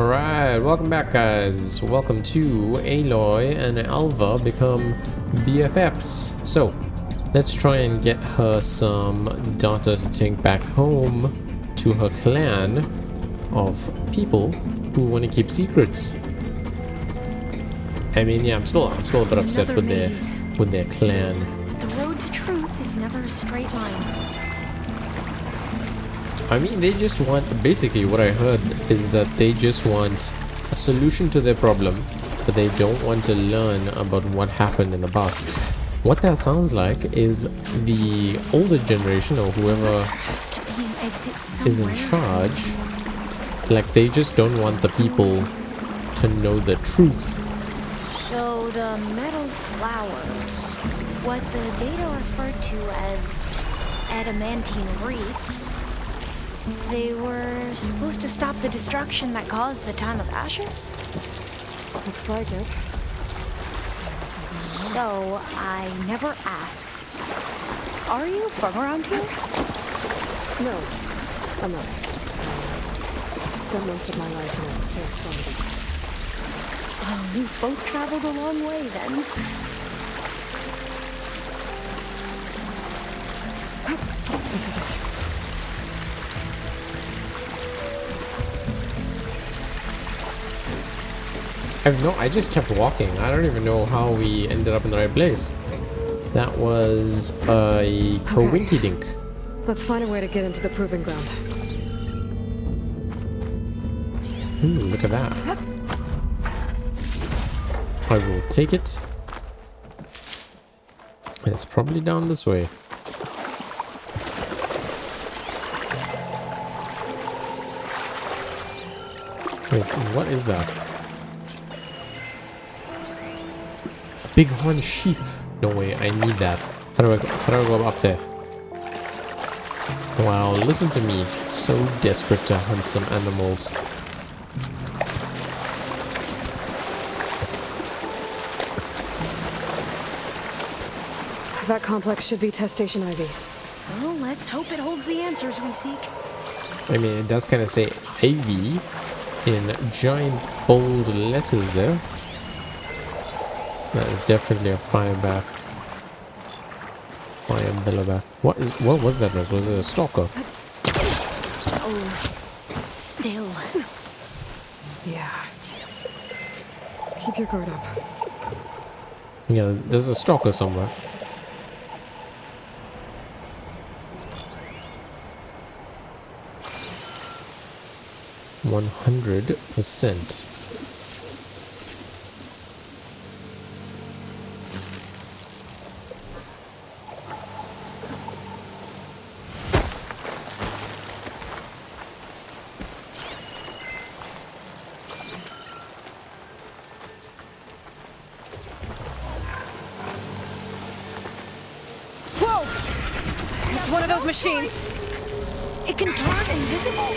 Alright, welcome back guys. Welcome to Aloy and Alva become BFFs. So, let's try and get her some data to take back home to her clan of people who want to keep secrets. I mean, yeah, I'm still a bit upset with their clan. The road to truth is never a straight line. I mean, they just want, basically what I heard is that they just want a solution to their problem, but they don't want to learn about what happened in the past. What that sounds like is the older generation or whoever is in charge, like they just don't want the people to know the truth. So the metal flowers, what the data referred to as adamantine wreaths, they were supposed to stop the destruction that caused the Time of Ashes? Looks like it. So, I never asked. Are you from around here? No, I'm not. Spent most of my life in a PS5. We've both traveled a long way then. This is it. I just kept walking. I don't even know how we ended up in the right place. That was a coinky dink. Let's find a way to get into the proving ground. Look at that. I will take it. And it's probably down this way. Wait, what is that? Bighorn sheep. No way, I need that. How do I go up there? Wow, listen to me. So desperate to hunt some animals. That complex should be test station Ivy. Well, let's hope it holds the answers we seek. I mean, it does kind of say AV in giant bold letters there. That is definitely a fireback. Fire billowback. What was that? Was it a stalker? So still. Yeah. Keep your guard up. Yeah, there's a stalker somewhere. %. Whoa! It's one of those machines. It can turn invisible.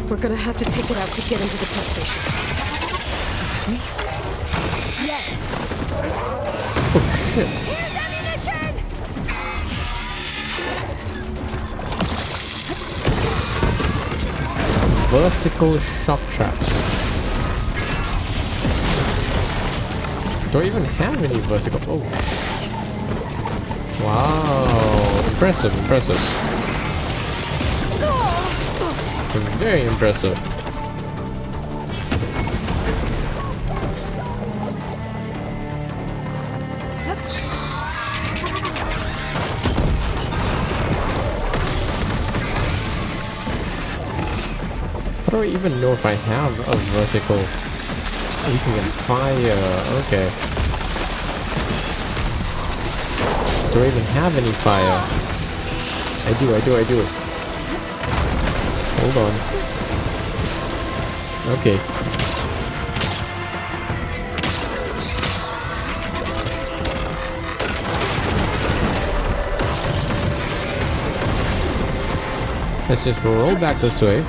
We're gonna have to take it out to get into the test station. With me? Yes. Oh shit. Here's ammunition! Vertical shock traps. Do I even have any vertical? Oh. Wow. Impressive. Very impressive. How do I even know if I have a vertical weak against fire? Okay. Do I even have any fire? I do. Hold on. Okay. Let's just roll back this way.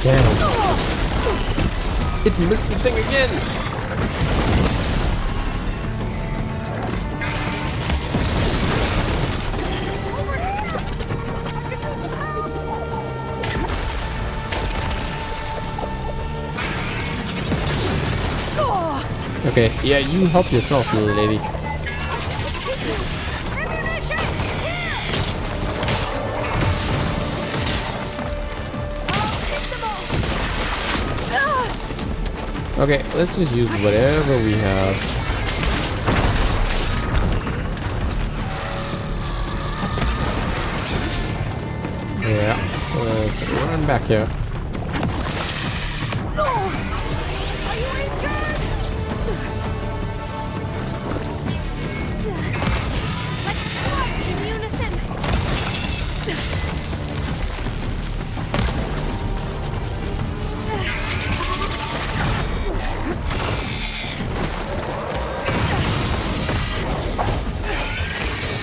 Damn. It missed the thing again. Okay, yeah, you help yourself, little lady. Okay, let's just use whatever we have. Yeah, let's run back here.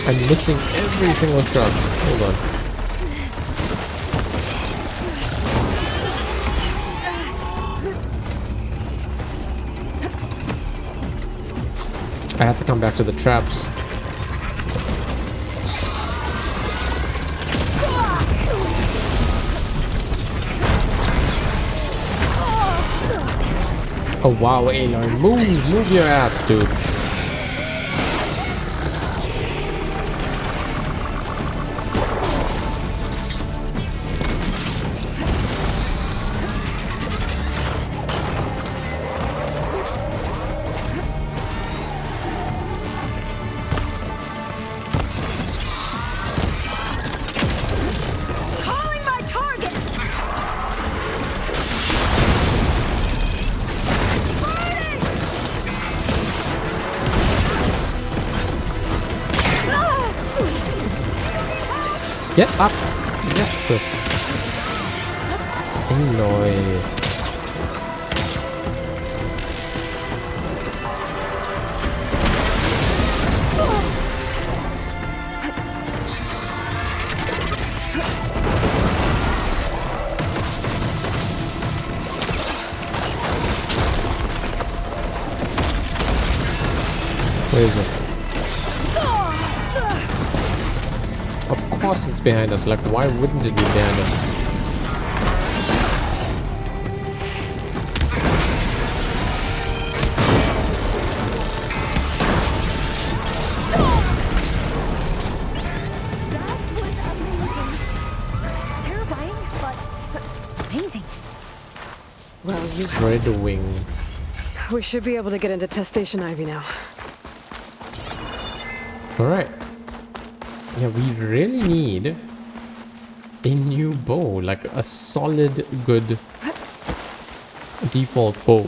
I'm missing every single shot. Hold on. I have to come back to the traps. Oh wow, Aloy, move your ass, dude. Get up! Yes, sis. Aloy. Where is it? Of course it's behind us. Like, why wouldn't it be behind us? Well, you Red wing. We should be able to get into test station Ivy now. Alright. Yeah, we really need a new bow, like a solid, good default bow.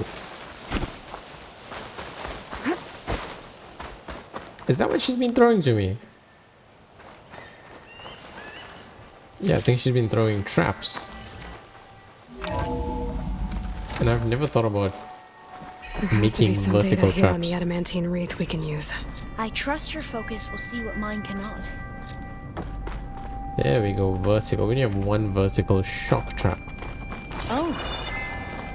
Is that what she's been throwing to me? Yeah, I think she's been throwing traps. And I've never thought about making vertical here on traps. the adamantine wreath we can use. I trust your focus will see what mine cannot. There we go, vertical. We only have one vertical shock trap. Oh,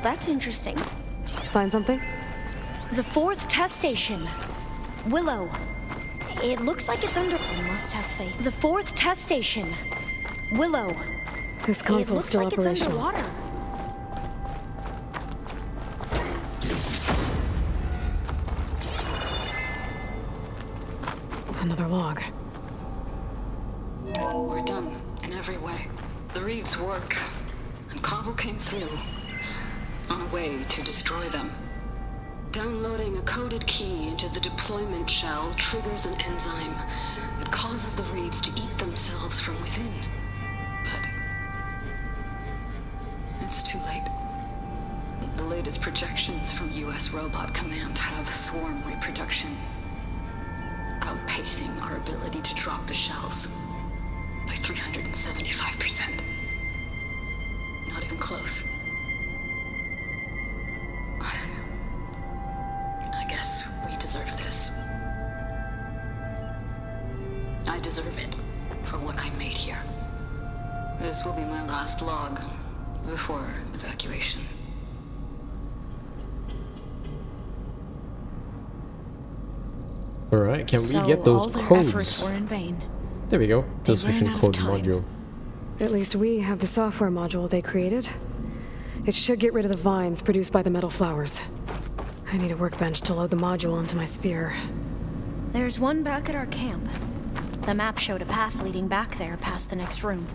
that's interesting. Find something? The 4th test station. Willow. It looks like it's under... I must have faith. The 4th test station. Willow. This It console's looks still like it's operational. underwater. Another log. We're done in every way. The wreaths work, and Cobble came through on a way to destroy them. Downloading a coded key into the deployment shell triggers an enzyme that causes the wreaths to eat themselves from within. But it's too late. The latest projections from US Robot Command have swarm reproduction, outpacing our ability to drop the shells by 375%. Not even close. I guess we deserve this. I deserve it for what I made here. This will be my last log before evacuation. Alright, can we So get those all their codes? efforts were in vain. There we go. They Transmission ran out of code time. module. At least we have the software module they created. It should get rid of the vines produced by the metal flowers. I need a workbench to load the module onto my spear. There's one back at our camp. The map showed a path leading back there past the next room.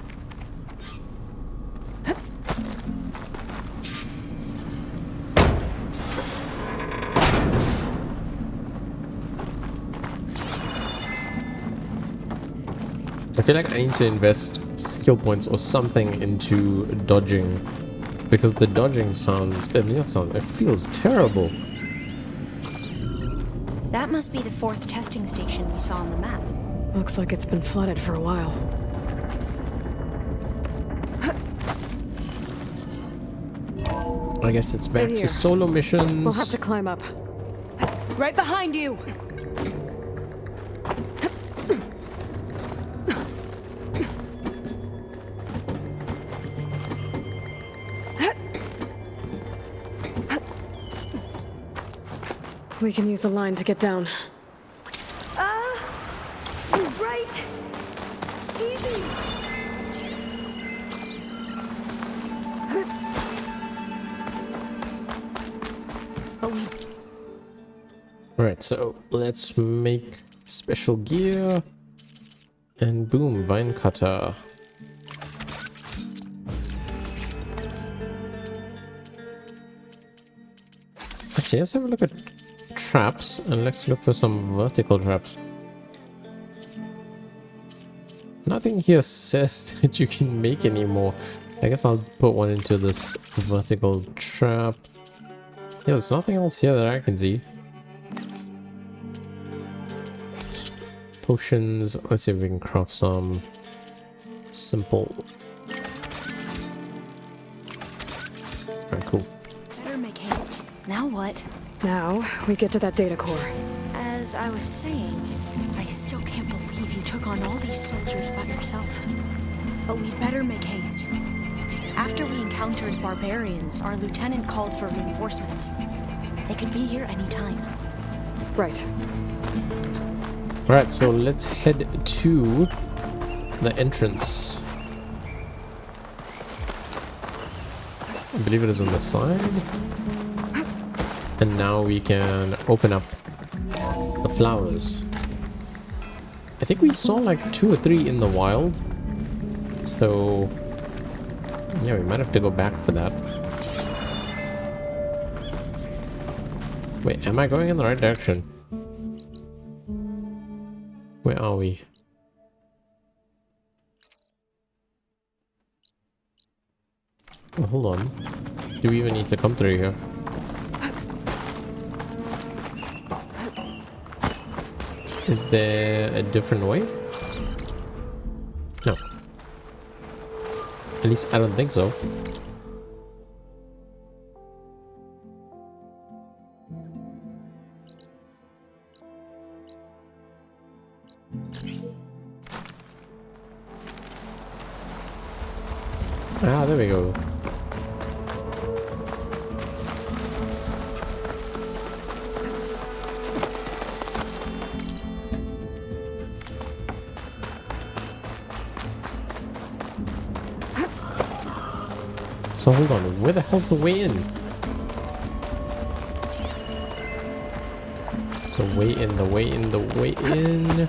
I feel like I need to invest skill points or something into dodging, because the dodging sounds, it feels terrible. That must be the 4th testing station we saw on the map. Looks like it's been flooded for a while. I guess it's back Right to here. solo missions. We'll have to climb up. Right behind you! We can use the line to get down. Right. Easy. Alright, so let's make special gear. And boom, vine cutter. Actually, let's have a look at traps and let's look for some vertical traps. Nothing here says that you can make any more. I guess I'll put one into this vertical trap. Yeah, there's nothing else here that I can see. Potions. Let's see if we can craft some simple. Alright, cool. Better make haste. Now what? Now, we get to that data core. As I was saying, I still can't believe you took on all these soldiers by yourself. But we'd better make haste. After we encountered barbarians, our lieutenant called for reinforcements. They could be here any time. Right. Alright, so let's head to the entrance. I believe it is on the side. And now we can open up the flowers. I think we saw like 2 or 3 in the wild. So yeah, we might have to go back for that. Wait, am I going in the right direction? Where are we? Oh, hold on. Do we even need to come through here? Is there a different way? No. At least I don't think so. Ah, there we go. So hold on, where the hell's the way in? The way in, the way in, the way in.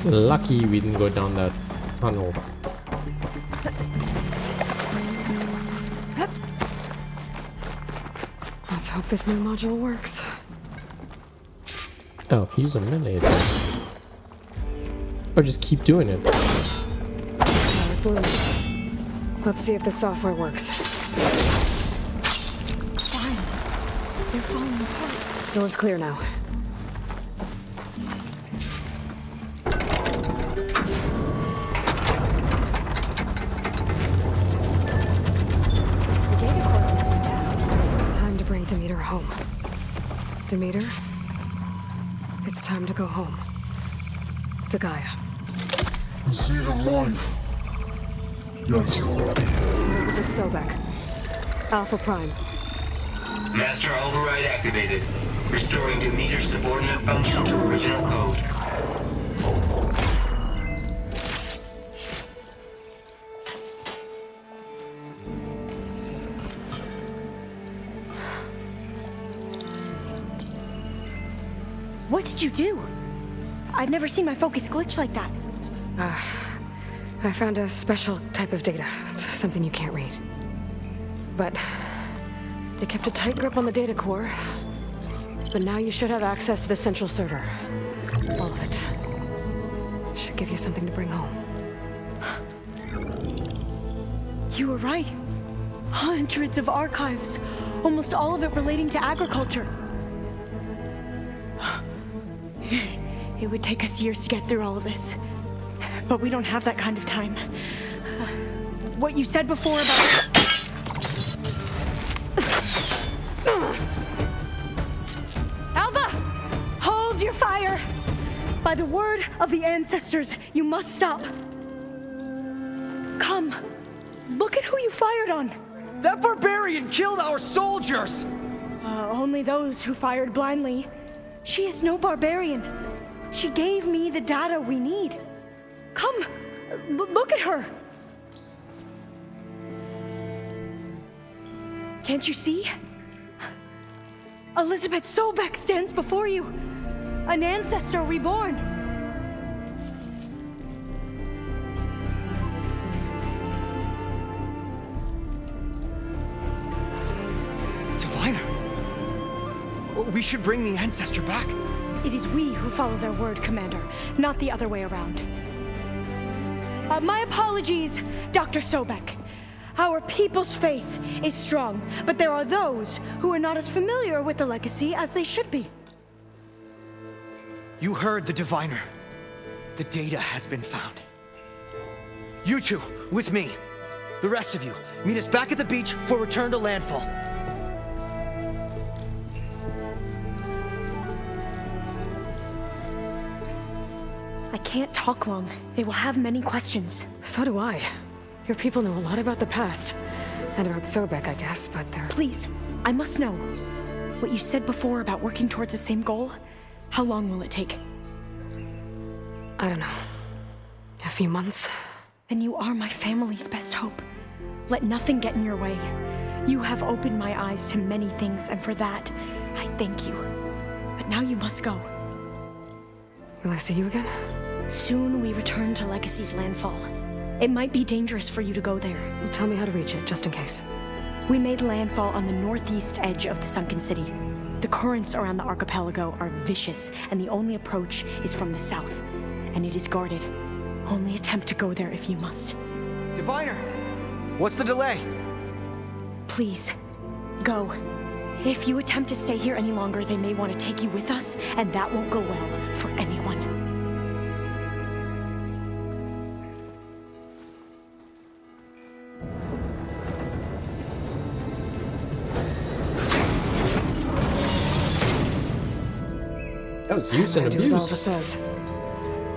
Lucky we didn't go down that tunnel. Let's hope this new module works. Oh, use a melee attack. Or just keep doing it. Flowers bloom. Let's see if the software works. Vines. They're falling apart. Door's clear now. The data core looks intact. Time to bring Demeter home. Demeter? It's time to go home. To Gaia. You see the light? Yes. Elizabeth Sobek. Alpha Prime. Master override activated. Restoring Demeter's subordinate function to original code. What did you do? I've never seen my focus glitch like that. I found a special type of data. It's something you can't read. But they kept a tight grip on the data core. But now you should have access to the central server. All of it. Should give you something to bring home. You were right. Hundreds of archives. Almost all of it relating to agriculture. It would take us years to get through all of this. But we don't have that kind of time. What you said before about... Alva! Hold your fire! By the word of the ancestors, you must stop. Come. Look at who you fired on. That barbarian killed our soldiers! Only those who fired blindly. She is no barbarian. She gave me the data we need. Come, look at her. Can't you see? Elizabeth Sobek stands before you. An ancestor reborn. Diviner! We should bring the ancestor back. It is we who follow their word, Commander, not the other way around. My apologies, Dr. Sobek. Our people's faith is strong, but there are those who are not as familiar with the legacy as they should be. You heard the diviner. The data has been found. You two, with me. The rest of you, meet us back at the beach for return to landfall. I can't talk long. They will have many questions. So do I. Your people know a lot about the past. And about Sobek, I guess, but they're... Please, I must know. What you said before about working towards the same goal, how long will it take? I don't know. A few months? Then you are my family's best hope. Let nothing get in your way. You have opened my eyes to many things, and for that, I thank you. But now you must go. Will I see you again? Soon we return to Legacy's landfall. It might be dangerous for you to go there. Well, tell me how to reach it, just in case. We made landfall on the northeast edge of the sunken city. The currents around the archipelago are vicious, and the only approach is from the south. And it is guarded. Only attempt to go there if you must. Diviner! What's the delay? Please, go. If you attempt to stay here any longer, they may want to take you with us, and that won't go well for anyone. That was use and Do as Alva abuse. says.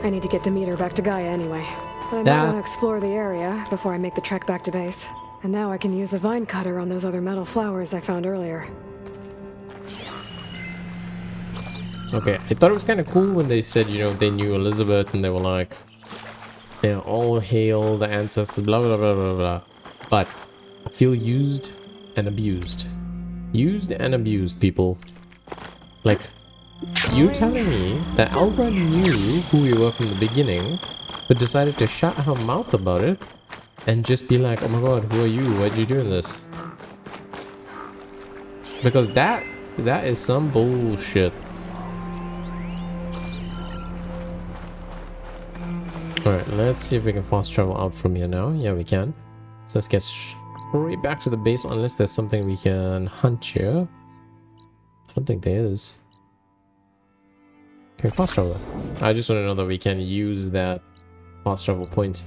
I need to get Demeter back to Gaia anyway. But I might want to explore the area before I make the trek back to base. And now I can use the vine cutter on those other metal flowers I found earlier. Okay, I thought it was kind of cool when they said, you know, they knew Elizabeth and they were like, you know, all hail the ancestors, blah, blah, blah, blah, blah. But I feel used and abused. Used and abused, people. Like, you telling me that Alva knew who we were from the beginning, but decided to shut her mouth about it and just be like, oh my god, who are you? Why'd you do this? Because that is some bullshit. Alright, let's see if we can fast travel out from here now. Yeah, we can. So let's get straight back to the base unless there's something we can hunt here. I don't think there is. Okay, fast travel. I just want to know that we can use that fast travel point.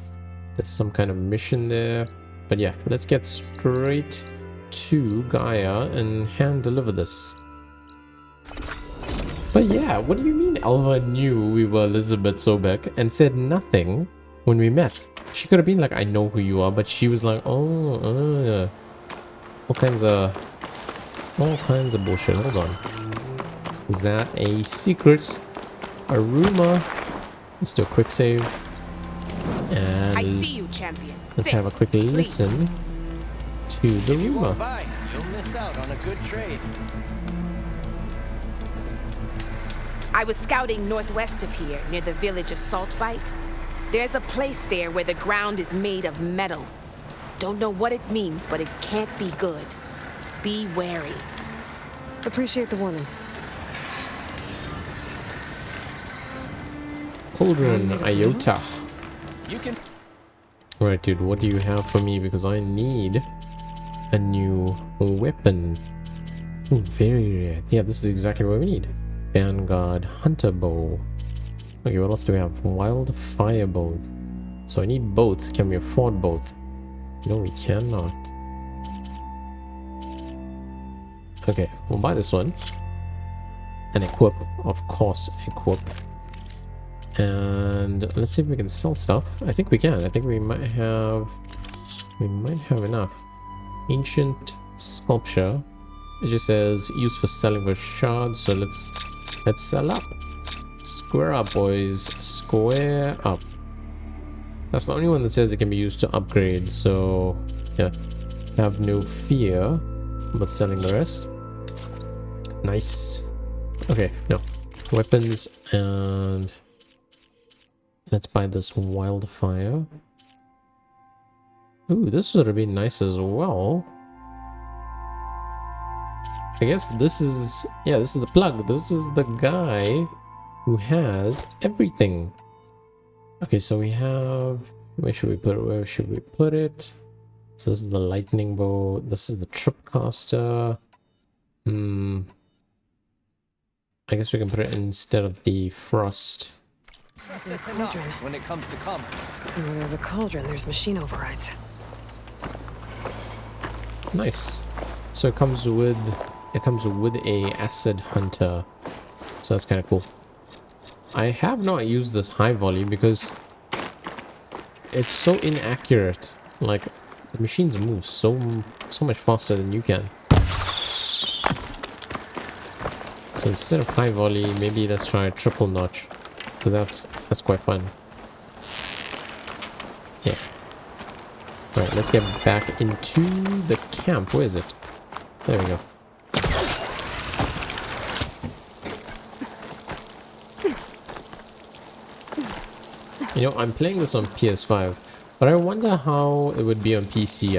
There's some kind of mission there. But yeah, let's get straight to Gaia and hand deliver this. But yeah, what do you mean Alva knew we were Elizabeth Sobek and said nothing when we met? She could have been like, I know who you are, but she was like, oh, all kinds of bullshit. Hold on. Is that a secret? A rumor? Let's do a quick save. And I see you, champion. let's have a quick listen to the rumor. You'll miss out on a good trade. I was scouting northwest of here, near the village of Saltbite. There's a place there where the ground is made of metal. Don't know what it means, but it can't be good. Be wary. Appreciate the warning. Cauldron Iota. You can. Alright, dude, what do you have for me? Because I need a new weapon. Ooh, very rare. Yeah, this is exactly what we need. Vanguard Hunter Bow. Okay, what else do we have? Wild Firebow. So I need both. Can we afford both? No, we cannot. Okay, we'll buy this one. And equip. Of course, equip. And let's see if we can sell stuff. I think we can. I think we might have enough. Ancient sculpture. It just says used for selling for shards. So let's sell up. Square up, boys. Square up. That's the only one that says it can be used to upgrade. So yeah, have no fear about selling the rest. Nice. Okay, no weapons, and let's buy this wildfire. Ooh, this would be nice as well. I guess this is, yeah, this is the plug. This is the guy who has everything. Okay, so we have, where should we put it? Where should we put it? So this is the lightning bow. This is the tripcaster. I guess we can put it instead of the frost. When it comes to commerce. And where there's a cauldron, there's machine overrides. Nice. So it comes with a acid hunter. So that's kind of cool. I have not used this high volley because it's so inaccurate. Like the machines move so much faster than you can. So instead of high volley, maybe let's try a triple notch, because that's quite fun. Yeah. Alright, let's get back into the camp. Where is it? There we go. You know, I'm playing this on PS5, but I wonder how it would be on PC.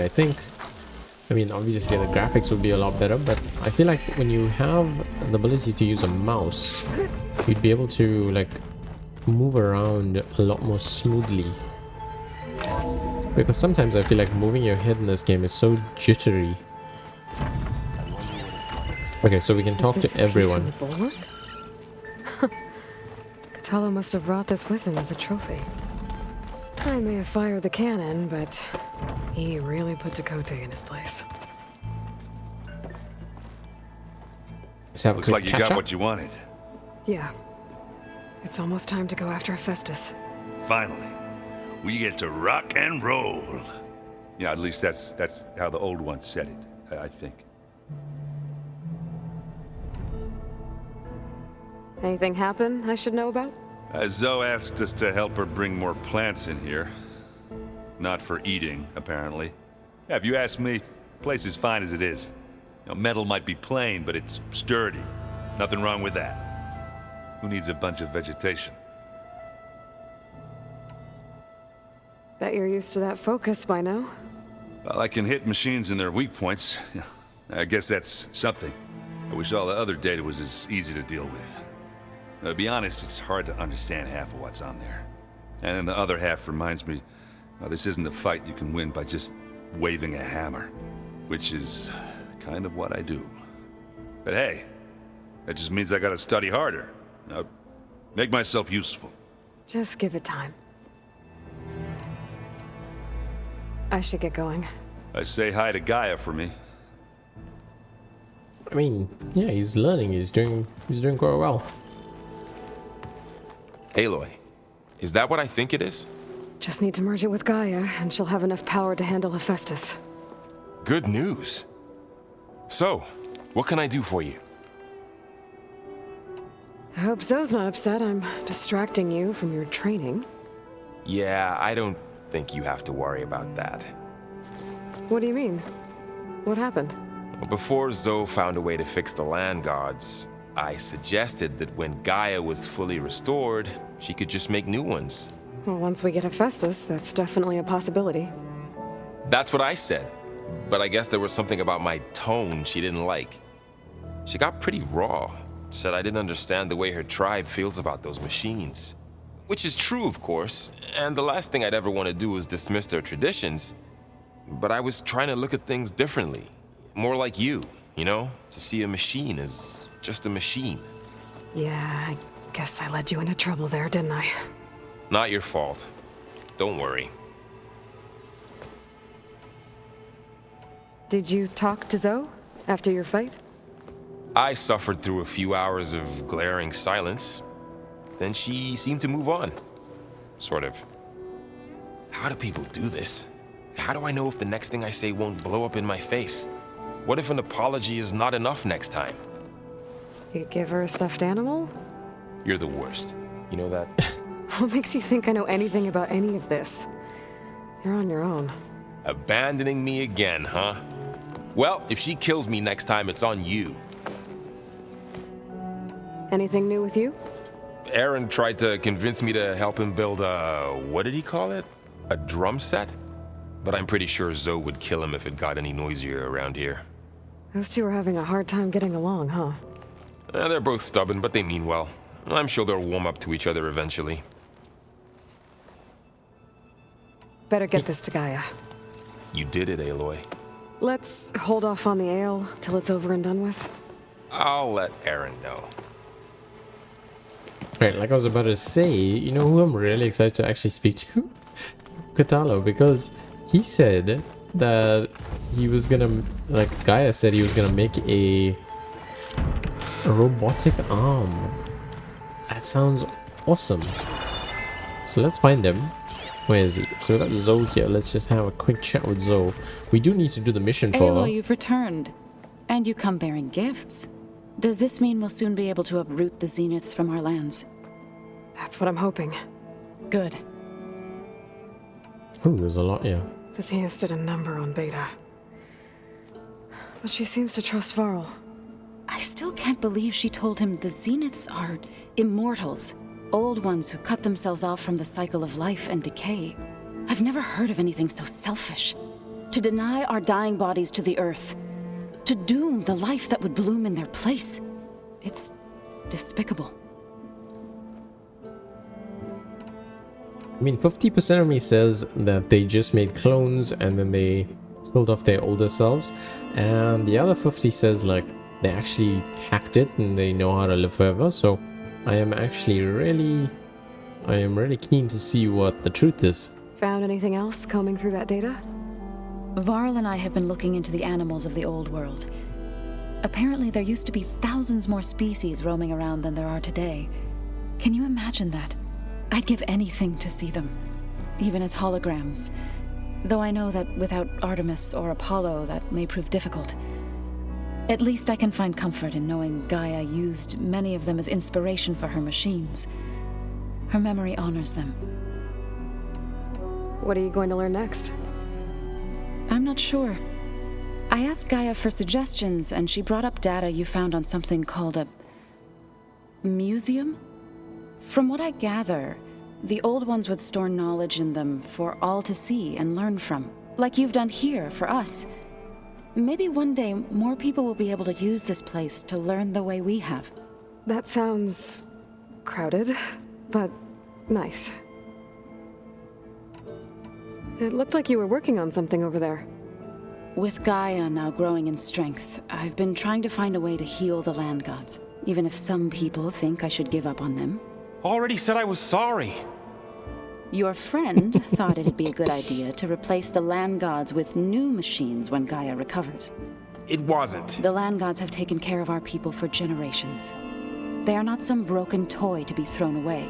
I mean, obviously the graphics would be a lot better, but I feel like when you have the ability to use a mouse, you'd be able to, like, move around a lot more smoothly. Because sometimes I feel like moving your head in this game is so jittery. Okay, so we can talk to everyone. Katalo must have brought this with him as a trophy. I may have fired the cannon, but he really put Dakota in his place. Looks like you got what you wanted. Yeah. It's almost time to go after Hephaestus. Finally. We get to rock and roll. Yeah, at least that's how the old one said it, I think. Anything happen I should know about? Zoe asked us to help her bring more plants in here. Not for eating, apparently. Yeah, if you ask me, the place is fine as it is. You know, metal might be plain, but it's sturdy. Nothing wrong with that. Who needs a bunch of vegetation? Bet you're used to that focus by now. Well, I can hit machines in their weak points. I guess that's something. I wish all the other data was as easy to deal with. To be honest, it's hard to understand half of what's on there. And then the other half reminds me, this isn't a fight you can win by just waving a hammer. Which is kind of what I do. But hey, that just means I gotta study harder. Make myself useful. Just give it time. I should get going. Say hi to Gaia for me. I mean, yeah, he's learning. He's doing quite well. Aloy, is that what I think it is? Just need to merge it with Gaia, and she'll have enough power to handle Hephaestus. Good news. So, what can I do for you? I hope Zoe's not upset I'm distracting you from your training. Yeah, I don't think you have to worry about that. What do you mean? What happened? Well, before Zoe found a way to fix the land gods, I suggested that when Gaia was fully restored, she could just make new ones. Well, once we get Hephaestus, that's definitely a possibility. That's what I said. But I guess there was something about my tone she didn't like. She got pretty raw. Said I didn't understand the way her tribe feels about those machines. Which is true, of course, and the last thing I'd ever want to do is dismiss their traditions. But I was trying to look at things differently. More like you know? To see a machine as just a machine. Yeah, I guess I led you into trouble there, didn't I? Not your fault. Don't worry. Did you talk to Zoe after your fight? I suffered through a few hours of glaring silence. Then she seemed to move on. Sort of. How do people do this? How do I know if the next thing I say won't blow up in my face? What if an apology is not enough next time? You give her a stuffed animal? You're the worst. You know that? What makes you think I know anything about any of this? You're on your own. Abandoning me again, huh? Well, if she kills me next time, it's on you. Anything new with you? Aaron tried to convince me to help him build a... what did he call it? A drum set? But I'm pretty sure Zoe would kill him if it got any noisier around here. Those two are having a hard time getting along, huh? They're both stubborn, but they mean well. I'm sure they'll warm up to each other eventually. Better get this to Gaia. You did it, Aloy. Let's hold off on the ale till it's over and done with. I'll let Aaron know. Right, like I was about to say, you know who I'm really excited to actually speak to? Katalo, because he said that he was gonna, like Gaia said he was gonna make a robotic arm. That sounds awesome. So let's find him. Where is he? So we got Zoe here. Let's just have a quick chat with Zoe. We do need to do the mission for Aloy, her. you've returned. And you come bearing gifts. Does this mean we'll soon be able to uproot the Zeniths from our lands? That's what I'm hoping. Good. Oh, there's a lot here. The Zenith did a number on Beta. But she seems to trust Varl. I still can't believe she told him the Zeniths are immortals. Old ones who cut themselves off from the cycle of life and decay. I've never heard of anything so selfish. To deny our dying bodies to the earth. To doom the life that would bloom in their place. It's despicable. I mean, 50% of me says that they just made clones and then they killed off their older selves. And the other 50 says, like, they actually hacked it and they know how to live forever. So I am actually really keen to see what the truth is. Found anything else combing through that data? Varl and I have been looking into the animals of the old world. Apparently there used to be thousands more species roaming around than there are today. Can you imagine that? I'd give anything to see them, even as holograms. Though I know that without Artemis or Apollo, that may prove difficult. At least I can find comfort in knowing Gaia used many of them as inspiration for her machines. Her memory honors them. What are you going to learn next? I'm not sure. I asked Gaia for suggestions, and she brought up data you found on something called a museum? From what I gather, the old ones would store knowledge in them for all to see and learn from, like you've done here for us. Maybe one day more people will be able to use this place to learn the way we have. That sounds crowded, but nice. It looked like you were working on something over there. With Gaia now growing in strength, I've been trying to find a way to heal the land gods, even if some people think I should give up on them. Already said I was sorry. Your friend thought it'd be a good idea to replace the land gods with new machines when Gaia recovers. It wasn't. The land gods have taken care of our people for generations. They are not some broken toy to be thrown away.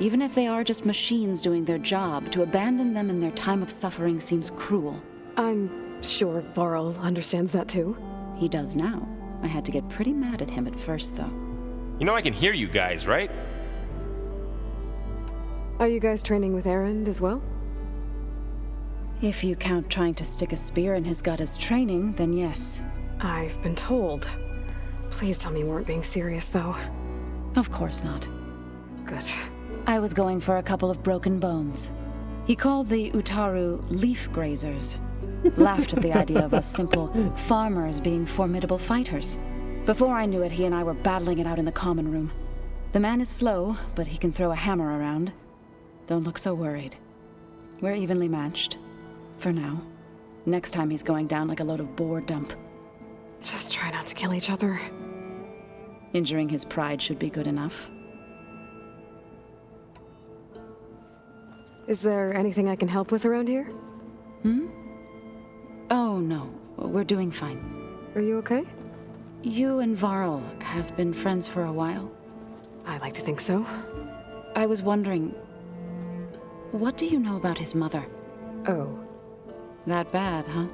Even if they are just machines doing their job, to abandon them in their time of suffering seems cruel. I'm sure Varl understands that too. He does now. I had to get pretty mad at him at first, though. You know I can hear you guys, right? Are you guys training with Erend as well? If you count trying to stick a spear in his gut as training, then yes. I've been told. Please tell me you weren't being serious, though. Of course not. Good. I was going for a couple of broken bones. He called the Utaru leaf grazers. Laughed at the idea of us simple farmers being formidable fighters. Before I knew it, he and I were battling it out in the common room. The man is slow, but he can throw a hammer around. Don't look so worried. We're evenly matched. For now. Next time he's going down like a load of boar dump. Just try not to kill each other. Injuring his pride should be good enough. Is there anything I can help with around here? Oh, no. We're doing fine. Are you okay? You and Varl have been friends for a while? I like to think so. I was wondering, what do you know about his mother? Oh. That bad, huh?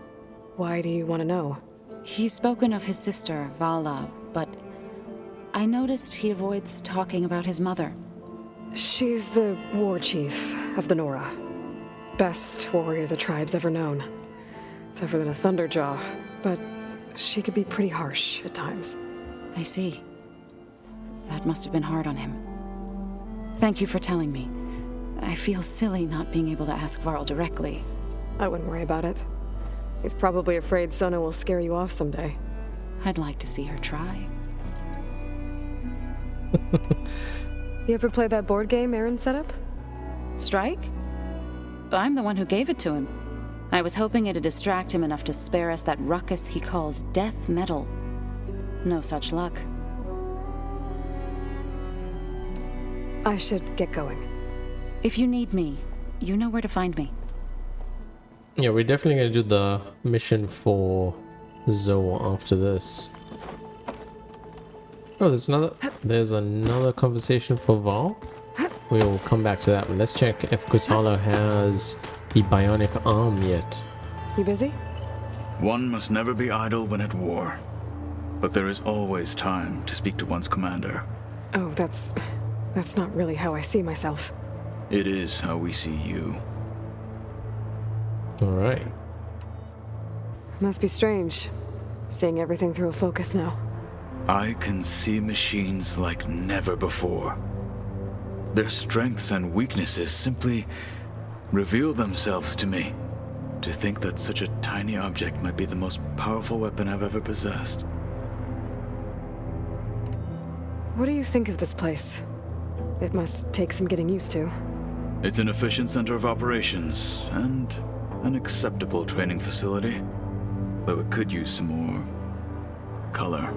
Why do you want to know? He's spoken of his sister, Vala, but I noticed he avoids talking about his mother. She's the war chief of the Nora. Best warrior the tribe's ever known. Tougher than a Thunderjaw, but she could be pretty harsh at times. I see. That must have been hard on him. Thank you for telling me. I feel silly not being able to ask Varl directly. I wouldn't worry about it. He's probably afraid Sona will scare you off someday. I'd like to see her try. You ever play that board game Aaron set up? Strike? I'm the one who gave it to him. I was hoping it'd distract him enough to spare us that ruckus he calls death metal. No such luck. I should get going. If you need me, you know where to find me. Yeah, we're definitely gonna do the mission for Zoe after this. Oh, there's another conversation for Val. We'll come back to that one. Let's check if Kutala has the bionic arm yet. You busy? One must never be idle when at war. But there is always time to speak to one's commander. Oh, that's not really how I see myself. It is how we see you. Alright. Must be strange, seeing everything through a focus now. I can see machines like never before. Their strengths and weaknesses simply reveal themselves to me. To think that such a tiny object might be the most powerful weapon I've ever possessed. What do you think of this place? It must take some getting used to. It's an efficient center of operations, and an acceptable training facility. Though it could use some more color.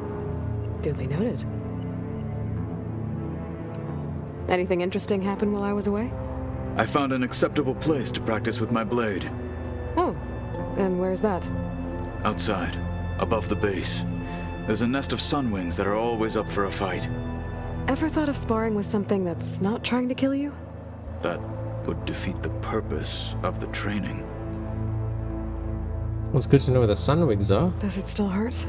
Duly noted. Anything interesting happen while I was away? I found an acceptable place to practice with my blade. Oh, and where's that? Outside, above the base. There's a nest of sunwings that are always up for a fight. Ever thought of sparring with something that's not trying to kill you? That would defeat the purpose of the training. Well, it's good to know where the sunwigs are. Does it still hurt?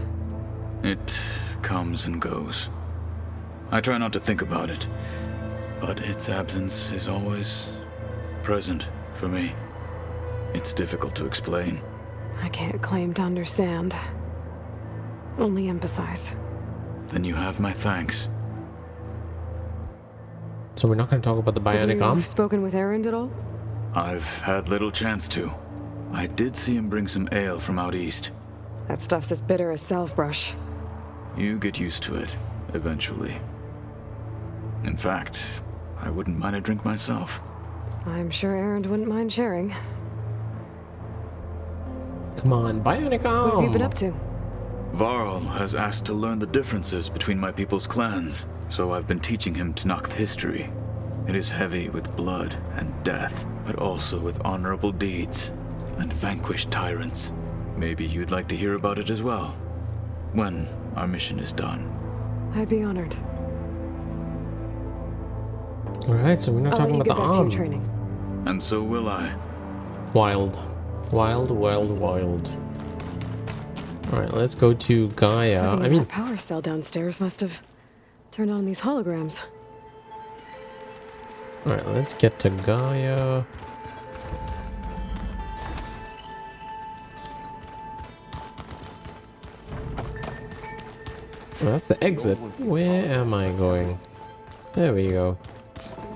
It comes and goes. I try not to think about it, but its absence is always present for me. It's difficult to explain. I can't claim to understand. Only empathize. Then you have my thanks. So we're not going to talk about the bionic arm? Have you spoken with Aaron at all? I've had little chance to. I did see him bring some ale from out east. That stuff's as bitter as salve-brush. You get used to it, eventually. In fact, I wouldn't mind a drink myself. I'm sure Aaron wouldn't mind sharing. Come on, bionic arm! What have you been up to? Varl has asked to learn the differences between my people's clans, so I've been teaching him Tenakth history. It is heavy with blood and death, but also with honorable deeds and vanquished tyrants. Maybe you'd like to hear about it as well, when our mission is done. I'd be honored. Alright, so we're not talking about the arm. Training. And so will I. Wild. Wild, wild, wild. Alright, let's go to Gaia. That power cell downstairs must have turned on these holograms. Alright, let's get to Gaia. Well, that's the exit. Where am I going? There we go.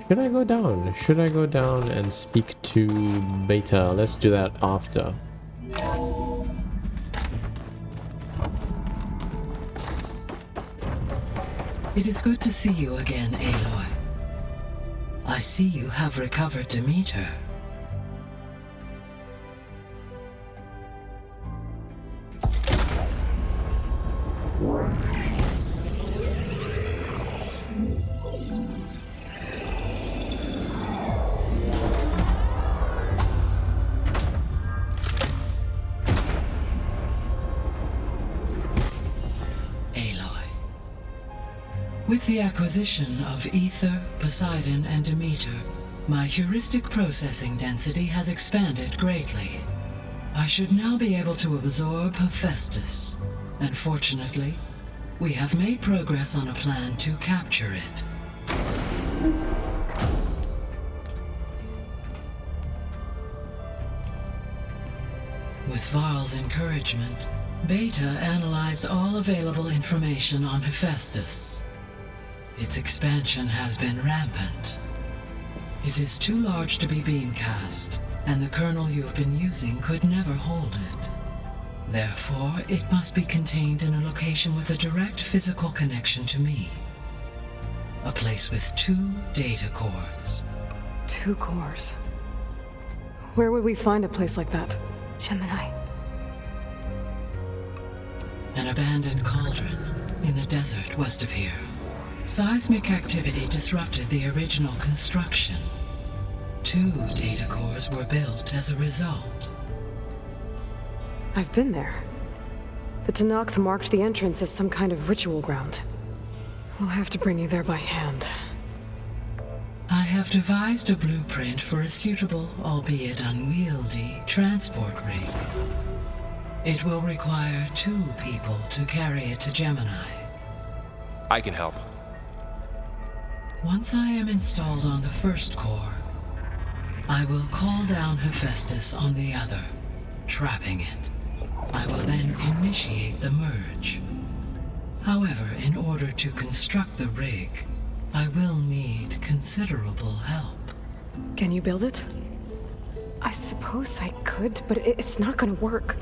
Should I go down? Should I go down and speak to Beta? Let's do that after. It is good to see you again, Aloy. I see you have recovered Demeter. With the acquisition of Ether, Poseidon, and Demeter, my heuristic processing density has expanded greatly. I should now be able to absorb Hephaestus, and fortunately, we have made progress on a plan to capture it. With Varl's encouragement, Beta analyzed all available information on Hephaestus. Its expansion has been rampant. It is too large to be beamcast, and the kernel you have been using could never hold it. Therefore, it must be contained in a location with a direct physical connection to me. A place with 2 data cores. 2 cores? Where would we find a place like that? Gemini. An abandoned cauldron in the desert west of here. Seismic activity disrupted the original construction. 2 data cores were built as a result. I've been there. The Tenakth marked the entrance as some kind of ritual ground. We'll have to bring you there by hand. I have devised a blueprint for a suitable, albeit unwieldy, transport rig. It will require 2 people to carry it to Gemini. I can help. Once I am installed on the first core, I will call down Hephaestus on the other, trapping it. I will then initiate the merge. However, in order to construct the rig, I will need considerable help. Can you build it? I suppose I could, but it's not gonna work.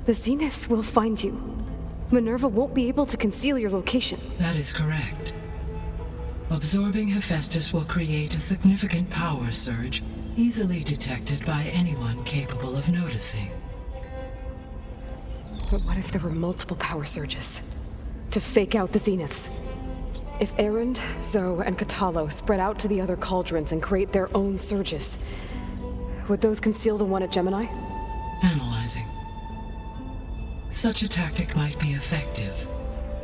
The Zeniths will find you. Minerva won't be able to conceal your location. That is correct. Absorbing Hephaestus will create a significant power surge, easily detected by anyone capable of noticing. But what if there were multiple power surges? To fake out the Zeniths? If Erend, Zoe, and Katalo spread out to the other cauldrons and create their own surges, would those conceal the one at Gemini? Analyzing. Such a tactic might be effective.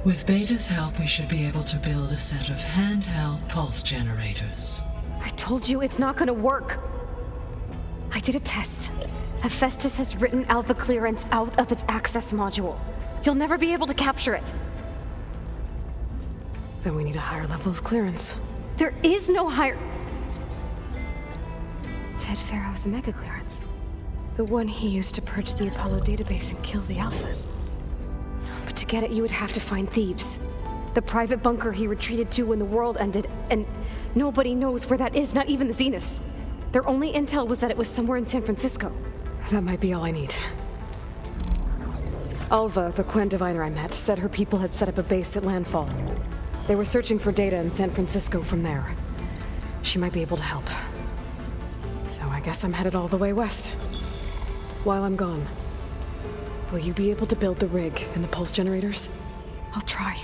With Beta's help, we should be able to build a set of handheld pulse generators. I told you it's not gonna work. I did a test. Hephaestus has written alpha clearance out of its access module. You'll never be able to capture it. Then we need a higher level of clearance. There is no higher... Ted Pharaoh's mega clearance. The one he used to purge the Apollo database and kill the alphas. But to get it, you would have to find Thebes. The private bunker he retreated to when the world ended, and nobody knows where that is, not even the Zeniths. Their only intel was that it was somewhere in San Francisco. That might be all I need. Alva, the Quen diviner I met, said her people had set up a base at Landfall. They were searching for data in San Francisco from there. She might be able to help. So I guess I'm headed all the way west. While I'm gone, will you be able to build the rig and the pulse generators? I'll try.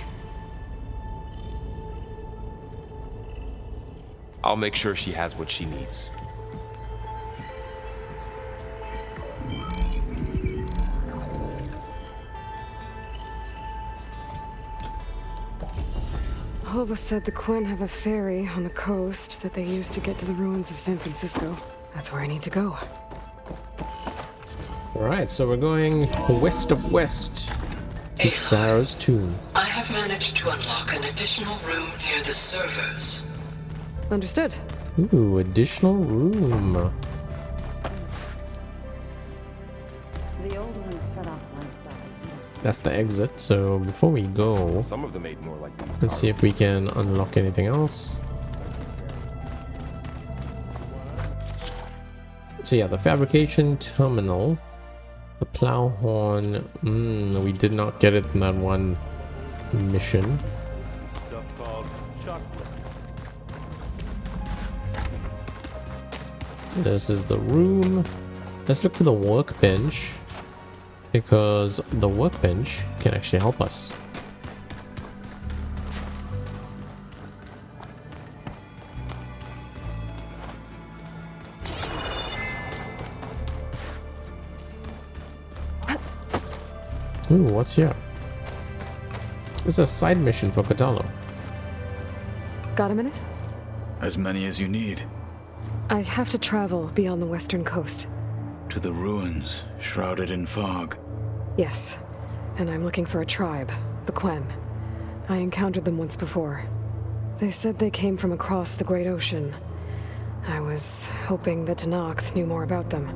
I'll make sure she has what she needs. Alva said the Quen have a ferry on the coast that they use to get to the ruins of San Francisco. That's where I need to go. Alright, so we're going west of west to Pharaoh's tomb. I have managed to unlock an additional room near the servers. Understood. Ooh, additional room. The old ones fed off lifestyle. That's the exit. So before we go, Some of them made more like these let's see if we can unlock anything else. So yeah, the fabrication terminal, the plow horn. We did not get it in that one mission. This is the room. Let's look for the workbench, because the workbench can actually help us. Ooh, what's here? This is a side mission for Katalo. Got a minute? As many as you need. I have to travel beyond the western coast. To the ruins, shrouded in fog. Yes, and I'm looking for a tribe, the Quen. I encountered them once before. They said they came from across the Great Ocean. I was hoping that Tenakth knew more about them.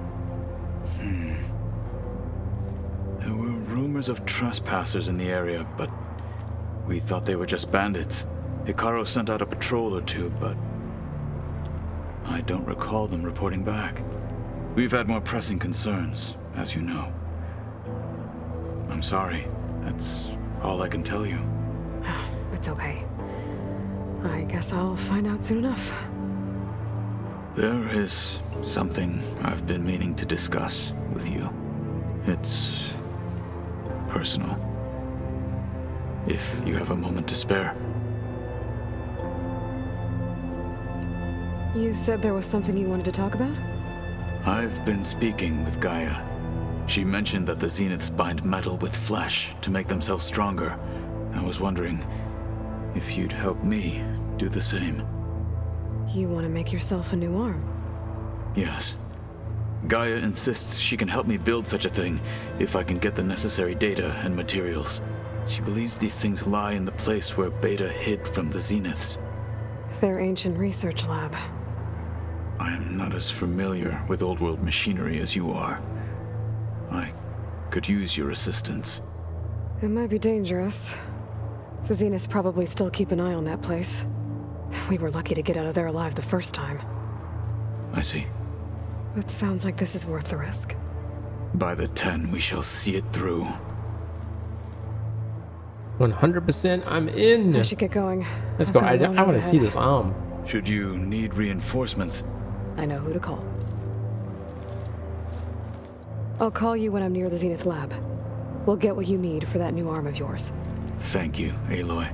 There were rumors of trespassers in the area, but we thought they were just bandits. Hikaru sent out a patrol or two, but I don't recall them reporting back. We've had more pressing concerns, as you know. I'm sorry. That's all I can tell you. It's okay. I guess I'll find out soon enough. There is something I've been meaning to discuss with you. It's personal. If you have a moment to spare. You said there was something you wanted to talk about? I've been speaking with Gaia. She mentioned that the Zeniths bind metal with flesh to make themselves stronger. I was wondering if you'd help me do the same. You want to make yourself a new arm? Yes. Gaia insists she can help me build such a thing if I can get the necessary data and materials. She believes these things lie in the place where Beta hid from the Zeniths. Their ancient research lab. I am not as familiar with old world machinery as you are. I could use your assistance. It might be dangerous. The Zeniths probably still keep an eye on that place. We were lucky to get out of there alive the first time. I see. It sounds like this is worth the risk. By the 10, we shall see it through. 100% I'm in. I should get going. Let's go. I want to see this arm. Should you need reinforcements, I know who to call. I'll call you when I'm near the Zenith lab. We'll get what you need for that new arm of yours. thank you, Aloy.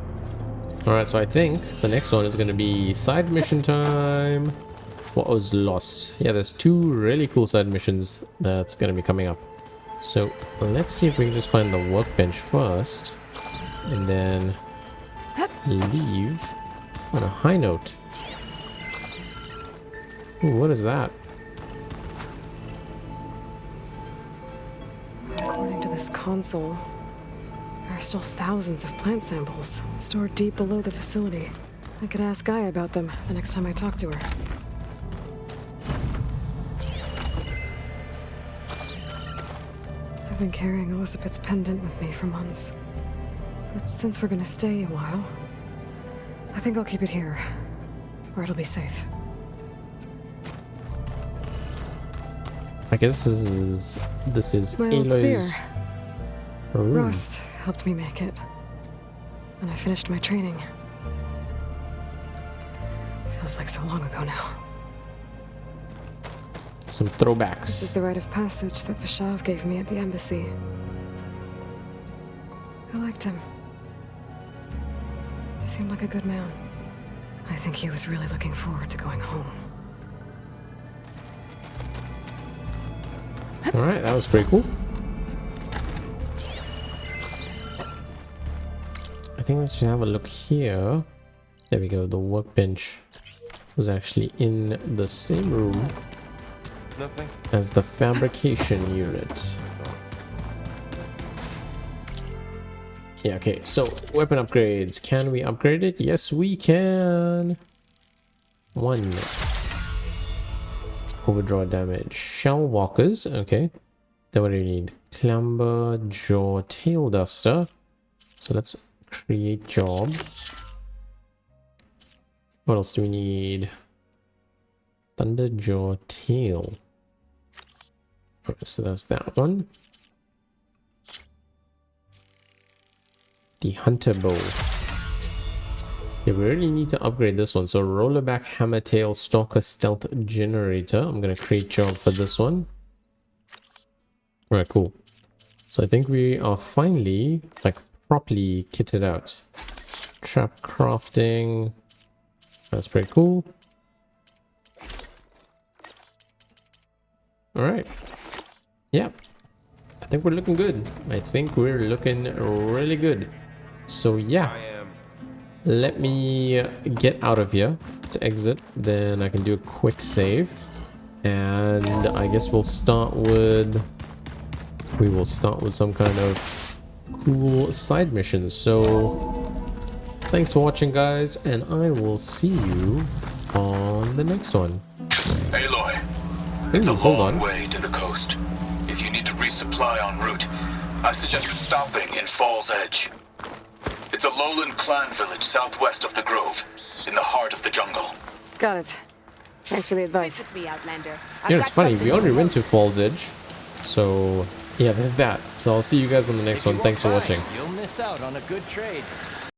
Alright, so I think the next one is going to be side mission time. What was lost? Yeah, there's two really cool side missions that's going to be coming up. So let's see if we can just find the workbench first. And then leave on a high note. Ooh, what is that? According to this console, there are still thousands of plant samples stored deep below the facility. I could ask Gaia about them the next time I talk to her. I've been carrying Elizabeth's pendant with me for months. But since we're gonna stay a while, I think I'll keep it here, where it'll be safe. I guess this is My old spear. Aloy's room. Rust helped me make it. And I finished my training. Feels like so long ago now. Some throwbacks. This is the rite of passage that Vishav gave me at the embassy. I liked him. He seemed like a good man. I think he was really looking forward to going home. Alright, that was pretty cool. I think let's just have a look here. There we go, the workbench was actually in the same room as the fabrication unit. Yeah, okay, so weapon upgrades. Can we upgrade it? Yes, we can. 1. Overdraw damage. Shell walkers, okay. Then what do we need? Clamber, jaw, tail duster. So let's create job. What else do we need? Thunder, jaw, tail. Okay, so that's that one. The hunter bow. Yeah, we really need to upgrade this one. So rollerback, hammer tail, stalker, stealth generator. I'm gonna create job for this one. Alright, cool. So I think we are finally like properly kitted out. Trap crafting. That's pretty cool. Alright. Yeah. I think we're looking good. I think we're looking really good. So yeah. Let me get out of here. Let's exit. Then I can do a quick save. And I guess we'll start with... We will start with some kind of cool side missions. So thanks for watching, guys, and I will see you on the next one. Aloy, it's a long way to the coast. If you need to resupply en route, I suggest stopping in Fall's Edge. It's a lowland clan village southwest of the Grove, in the heart of the jungle. Got it. Thanks for the advice. Yeah, it's funny. We already went to Fall's Edge. So, yeah, there's that. So I'll see you guys on the next one. Thanks for watching. You'll miss out on a good trade.